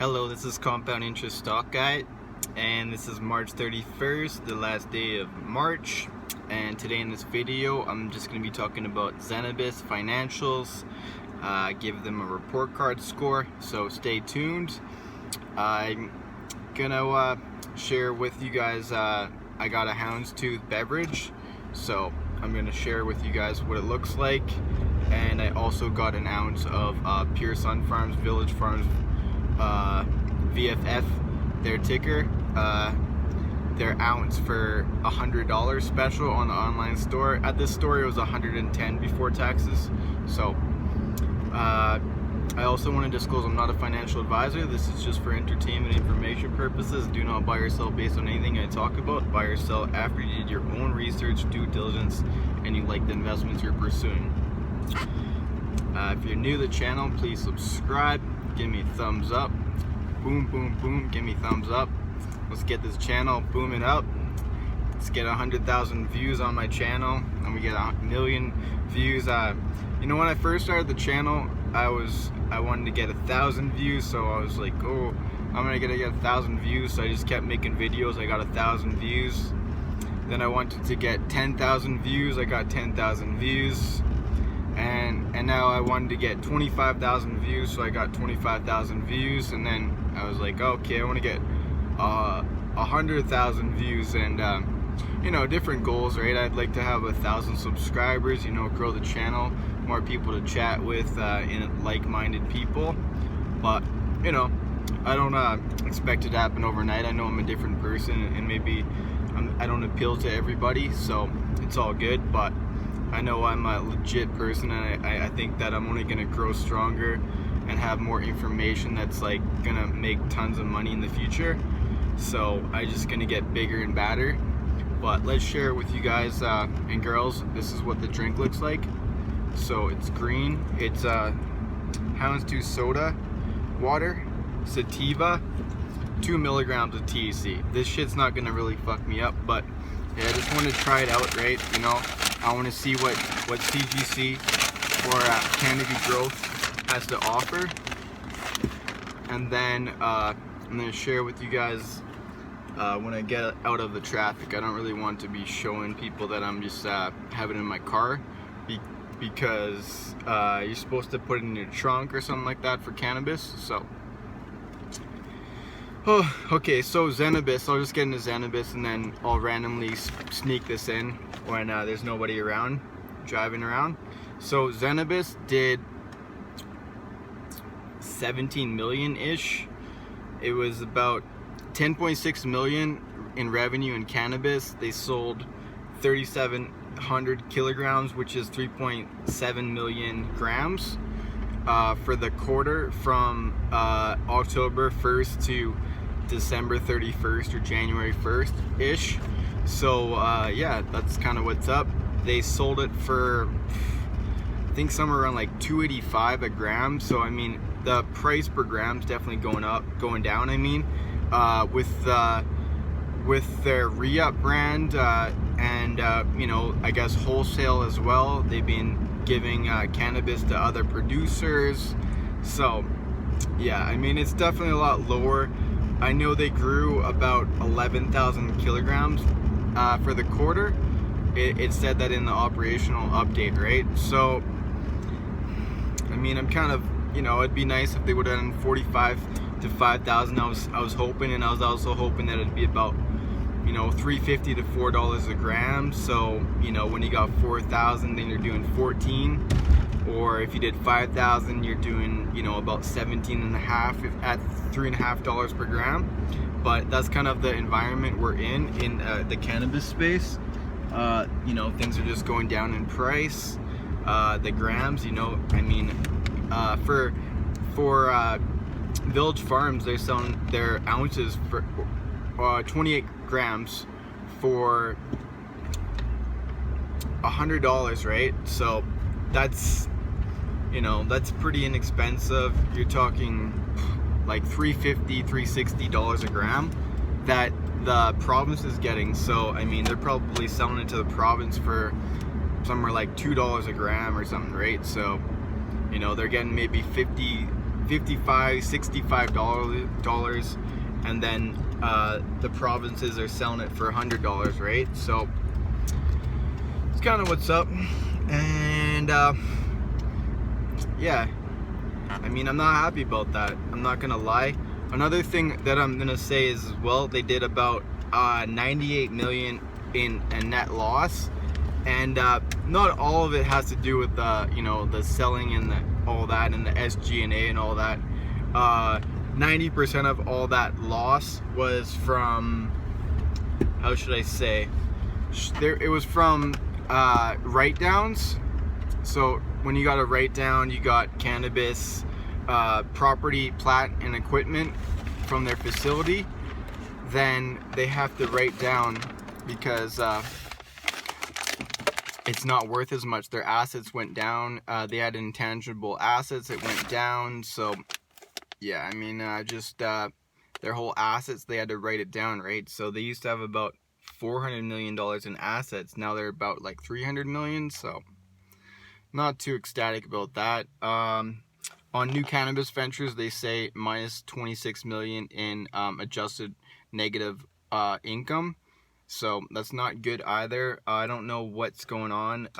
Hello, this is Compound Interest Stock Guide, and this is March 31st, the last day of March. And today in this video, I'm just going to be talking about Zenabis Financials. Give them a report card score, so stay tuned. I'm gonna share with you guys. I got a TWEED Beverage, so I'm gonna share with you guys what it looks like. And I also got an ounce of Pure Sun Farms Village Farms VFF, their ticker, their ounce for $100 special on the online store. At this store it was $110 before taxes. So I also want to disclose I'm not a financial advisor. This is just for entertainment information purposes. Do not buy or sell based on anything I talk about. Buy or sell after you did your own research, due diligence, and you like the investments you're pursuing. If you're new to the channel, please subscribe, give me a thumbs up, boom boom boom, give me thumbs up. Let's get this channel booming up. Let's get 100,000 views on my channel, and we get 1 million views. You know, when I first started the channel, I wanted to get 1,000 views, so I was like, oh, I'm gonna get 1,000 views, so I just kept making videos. I got 1,000 views. Then I wanted to get 10,000 views. I got 10,000 views. And now I wanted to get 25,000 views, so I got 25,000 views. And then I was like, okay, I want to get 100,000 views, and you know, different goals, right? I'd like to have 1,000 subscribers, you know, grow the channel, more people to chat with, like-minded people. But you know, I don't expect it to happen overnight. I know I'm a different person, and maybe I don't appeal to everybody, so it's all good. But I know I'm a legit person, and I think that I'm only gonna grow stronger and have more information that's like gonna make tons of money in the future. So I just gonna get bigger and badder. But let's share it with you guys and girls. This is what the drink looks like. So it's green. It's TWEED soda water, sativa, 2 milligrams of THC. This shit's not gonna really fuck me up, but yeah, I just want to try it out, right? You know, I want to see what CGC or cannabis growth has to offer, and then I'm gonna share with you guys when I get out of the traffic. I don't really want to be showing people that I'm just having it in my car, because you're supposed to put it in your trunk or something like that for cannabis. So okay, so Zenabis, I'll just get into Zenabis, and then I'll randomly sneak this in when there's nobody around, driving around. So Zenabis did 17 million-ish. It was about 10.6 million in revenue in cannabis. They sold 3,700 kilograms, which is 3.7 million grams for the quarter from October 1st to December 31st or January 1st-ish. So yeah, that's kind of what's up. They sold it for, I think, somewhere around like $2.85 a gram. So I mean, the price per gram is definitely going down. I mean, with their re-up brand and you know, I guess wholesale as well. They've been giving cannabis to other producers. So yeah, I mean, it's definitely a lot lower. I know they grew about 11,000 kilograms for the quarter. It said that in the operational update, right? So I mean, I'm kind of, you know, it'd be nice if they would have done 45 to 5,000. I was hoping, and I was also hoping that it'd be about, you know, $3.50 to $4 a gram. So you know, when you got 4,000, then you're doing 14. Or if you did 5,000, you're doing, you know, about 17.5 at $3.50 per gram. But that's kind of the environment we're in the cannabis space. You know, things are just going down in price. The grams, you know, I mean, for Village Farms, they're selling their ounces for 28 grams for $100, right? So that's, you know, that's pretty inexpensive. You're talking like $3.50, $3.60 a gram that the province is getting. So I mean, they're probably selling it to the province for somewhere like $2 a gram or something, right? So you know, they're getting maybe 50 $55-$65, and then the provinces are selling it for $100, right? So it's kind of what's up. And yeah, I mean, I'm not happy about that, I'm not gonna lie. Another thing that I'm gonna say is, well, they did about 98 million in a net loss, and not all of it has to do with the, you know, the selling and all that and the SG&A and all that. 90% of all that loss was from, how should I say, it was from write-downs. So when you got a write-down, you got cannabis property, plant, and equipment from their facility, then they have to write down because it's not worth as much. Their assets went down. They had intangible assets, it went down. So yeah, I mean, their whole assets, they had to write it down, right? So they used to have about $400 million in assets. Now they're about like 300 million. So not too ecstatic about that. On New Cannabis Ventures, they say minus 26 million in adjusted negative income. So that's not good either. I don't know what's going on.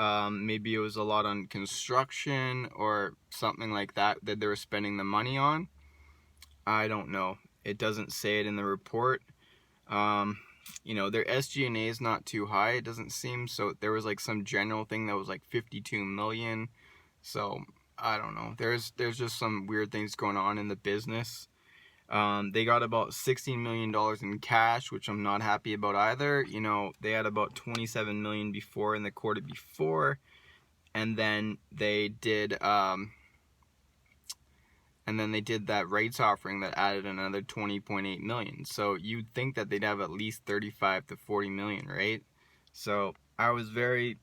Maybe it was a lot on construction or something like that they were spending the money on. I don't know. It doesn't say it in the report. You know, their SG&A is not too high, it doesn't seem. So there was like some general thing that was like 52 million. So I don't know. There's just some weird things going on in the business. They got about $16 million in cash, which I'm not happy about either. You know, they had about 27 million before in the quarter before, and then they did that rights offering that added another 20.8 million. So you'd think that they'd have at least 35 to 40 million, right? So I was very,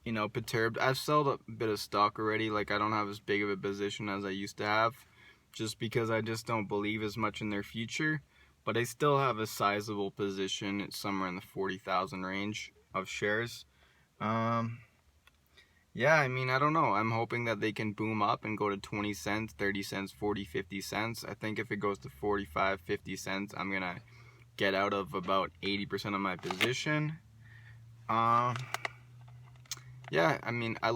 you know, perturbed. I've sold a bit of stock already. Like, I don't have as big of a position as I used to have, just because I just don't believe as much in their future. But I still have a sizable position. It's somewhere in the 40,000 range of shares. Yeah, I mean, I don't know. I'm hoping that they can boom up and go to 20 cents, 30 cents, 40, 50 cents. I think if it goes to 45, 50 cents, I'm gonna get out of about 80% of my position. Yeah, I mean, I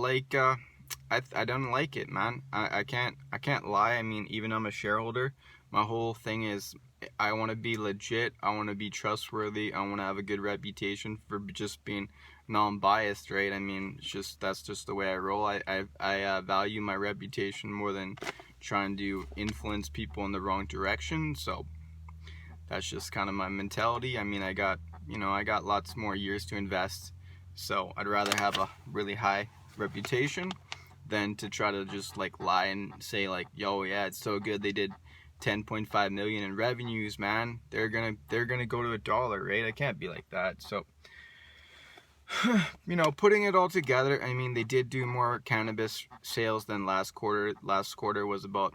don't like it, man. I can't lie. I mean, even I'm a shareholder, my whole thing is I want to be legit, I want to be trustworthy, I want to have a good reputation for just being non-biased, right? I mean, that's just the way I roll. I value my reputation more than trying to influence people in the wrong direction. So that's just kind of my mentality. I mean, I got lots more years to invest, so I'd rather have a really high reputation than to try to just like lie and say like, yo, yeah, it's so good, they did 10.5 million in revenues, man. They're gonna go to $1, right? I can't be like that. So you know, putting it all together, I mean, they did do more cannabis sales than last quarter. Last quarter was about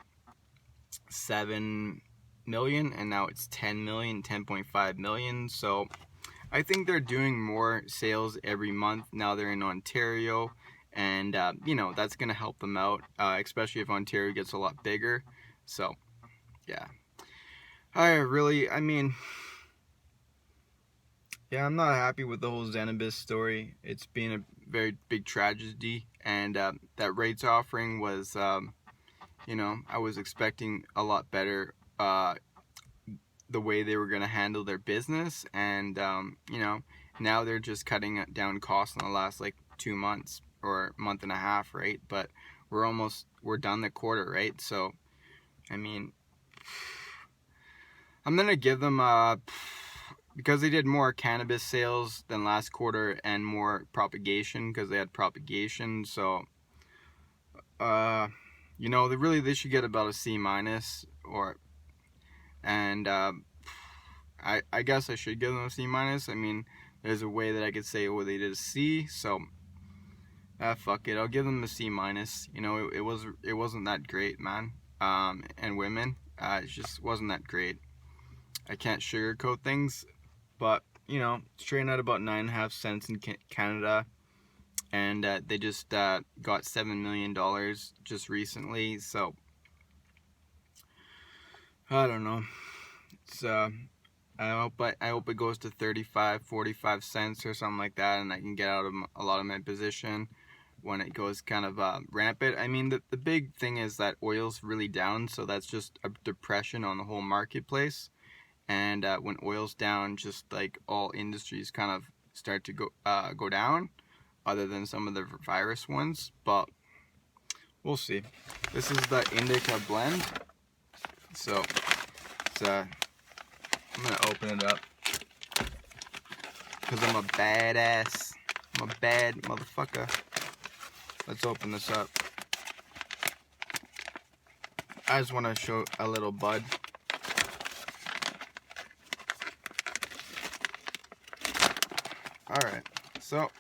7 million, and now it's 10 million, 10.5 million. So I think they're doing more sales every month. Now they're in Ontario, and you know, that's gonna help them out, especially if Ontario gets a lot bigger. So yeah, I mean, yeah, I'm not happy with the whole Zenabis story. It's been a very big tragedy, and that rates offering was, you know, I was expecting a lot better, the way they were going to handle their business, and you know, now they're just cutting down costs in the last like 2 months or month and a half, right? But we're done the quarter, right? So I mean, I'm gonna give them because they did more cannabis sales than last quarter and more propagation, because they had propagation. So you know, they should get about a C minus, or and I guess I should give them a C minus. I mean, there's a way that I could say, well, they did a C, so fuck it, I'll give them a C minus. You know, it wasn't that great, man. And women, it just wasn't that great. I can't sugarcoat things, but you know, it's trading at about 9.5 cents in Canada, and they just got $7 million just recently. So I don't know. It's I hope it goes to 35, 45 cents or something like that, and I can get out of a lot of my position when it goes kind of rampant. I mean, the big thing is that oil's really down, so that's just a depression on the whole marketplace. And when oil's down, just like all industries kind of start to go down, other than some of the virus ones. But we'll see. This is the Indica blend, so it's I'm gonna open it up because I'm a badass. I'm a bad motherfucker. Let's open this up. I just want to show a little bud. Alright, so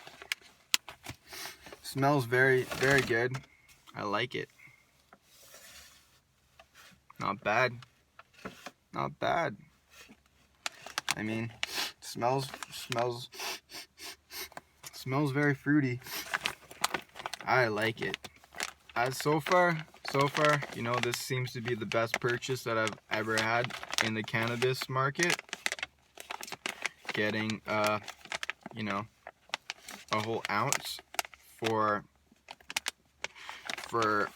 smells very, very good. I like it. Not bad. Not bad. I mean, smells very fruity. I like it. So far, you know, this seems to be the best purchase that I've ever had in the cannabis market. Getting, you know, a whole ounce for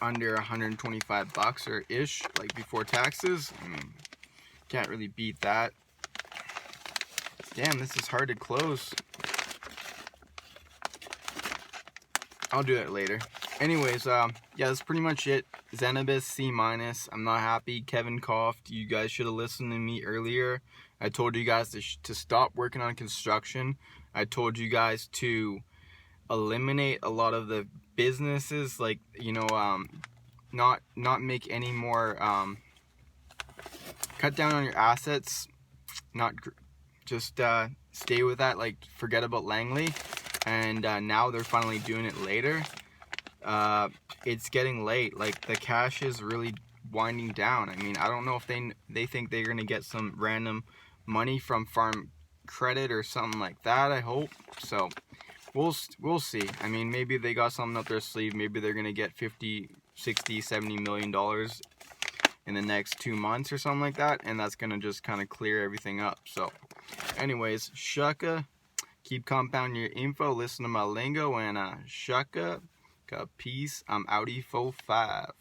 under 125 bucks or ish, like before taxes. I mean, can't really beat that. Damn, this is hard to close. I'll do that later. Anyways, yeah, that's pretty much it. Zenabis C-. I'm not happy. Kevin coughed. You guys should have listened to me earlier. I told you guys to stop working on construction. I told you guys to eliminate a lot of the businesses, like, you know, not make any more, cut down on your assets, not just stay with that, like forget about Langley. And now they're finally doing it later. It's getting late. Like, the cash is really winding down. I mean, I don't know if they think they're gonna get some random money from farm credit or something like that. I hope so. We'll see. I mean, maybe they got something up their sleeve. Maybe they're gonna get 50, 60, 70 million dollars in the next 2 months or something like that, and that's gonna just kind of clear everything up. So anyways, shaka, keep compounding your info, listen to my lingo, and shaka, peace. I'm outie 45.